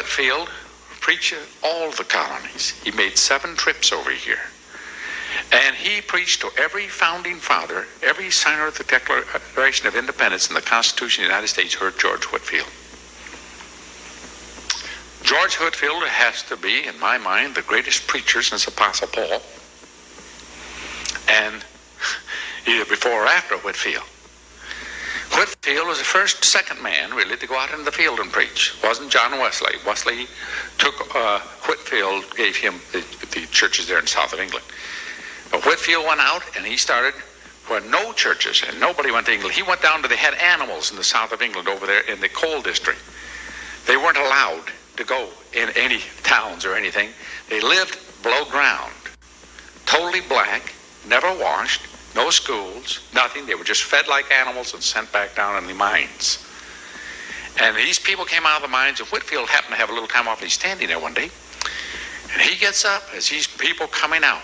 Whitefield preached all the colonies. He made 7 trips over here. And he preached to every founding father, every signer of the Declaration of Independence and the Constitution of the United States heard Goerge Whitefield. Goerge Whitefield has to be, in my mind, the greatest preacher since Apostle Paul, and either before or after Whitefield. Whitefield was the second man really to go out into the field and preach. It wasn't John Wesley. Wesley took, Whitefield gave him the churches there in south of England. Whitefield went out and he started where no churches and nobody went to England. He went down to, they had animals in the south of England over there in the coal district. They weren't allowed to go in any towns or anything. They lived below ground, totally black, never washed, no schools, nothing. They were just fed like animals and sent back down in the mines. And these people came out of the mines, and Whitefield happened to have a little time off. He's standing there one day, and he gets up as these people coming out,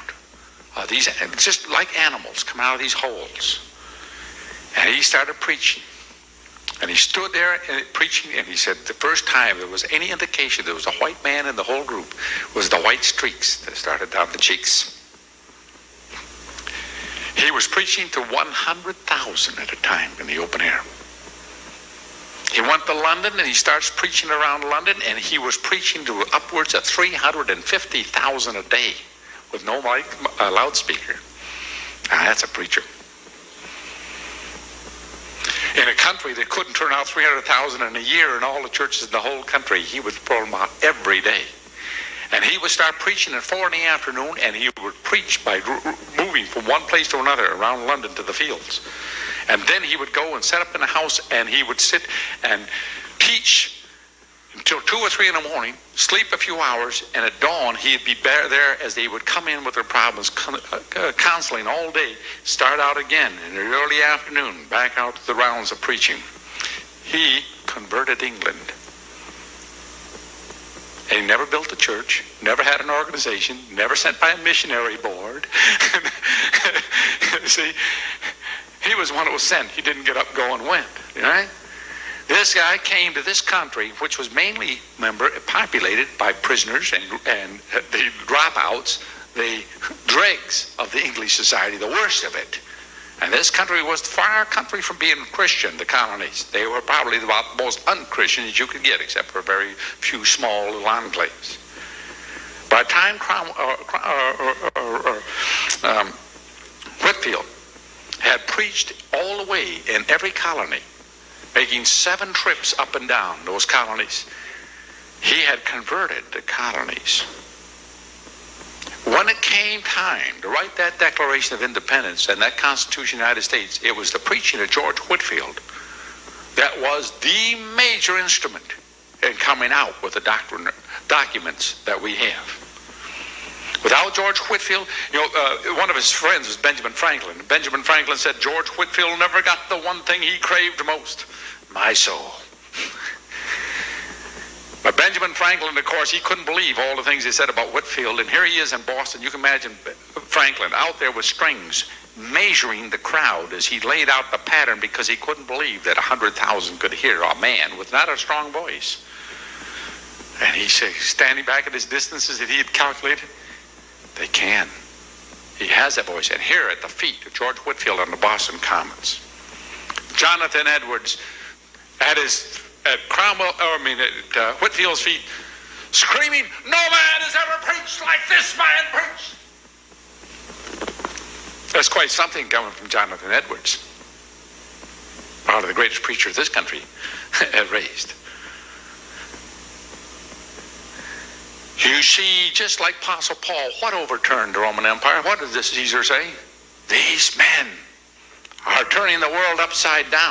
these just like animals coming out of these holes. And he started preaching. And he stood there preaching, and he said the first time there was any indication there was a white man in the whole group was the white streaks that started down the cheeks. He was preaching to 100,000 at a time in the open air. He went to London and he starts preaching around London, and he was preaching to upwards of 350,000 a day with no loudspeaker. Now that's a preacher. In a country that couldn't turn out 300,000 in a year in all the churches in the whole country, he would pull them out every day. And he would start preaching at 4 in the afternoon, and he would preach by moving from one place to another around London to the fields. And then he would go and set up in a house, and he would sit and teach until 2 or 3 in the morning, sleep a few hours, and at dawn he'd be there as they would come in with their problems, counseling all day, start out again in the early afternoon, back out to the rounds of preaching. He converted England. And he never built a church, never had an organization, never sent by a missionary board. See, he was one that was sent. He didn't get up, go, and went. Right? This guy came to this country, which was mainly, remember, populated by prisoners and the dropouts, the dregs of the English society, the worst of it. And this country was far country from being Christian, the colonies. They were probably about the most un-Christian that you could get, except for a very few small little enclaves. By the time Whitefield had preached all the way in every colony, making 7 trips up and down those colonies, he had converted the colonies. When it came time to write that Declaration of Independence and that Constitution of the United States, it was the preaching of Goerge Whitefield that was the major instrument in coming out with the documents that we have. Without Goerge Whitefield, one of his friends was Benjamin Franklin. Benjamin Franklin said Goerge Whitefield never got the one thing he craved most, my soul. But Benjamin Franklin, of course, he couldn't believe all the things they said about Whitefield. And here he is in Boston. You can imagine Franklin out there with strings measuring the crowd as he laid out the pattern, because he couldn't believe that 100,000 could hear a man with not a strong voice. And he said, standing back at his distances that he had calculated, they can. He has that voice. And here at the feet of Goerge Whitefield on the Boston Commons, Jonathan Edwards at Whitefield's feet, screaming, "No man has ever preached like this man preached." That's quite something coming from Jonathan Edwards, part of the greatest preacher this country has raised. You see, just like Apostle Paul, what overturned the Roman Empire? What did Caesar say? These men are turning the world upside down.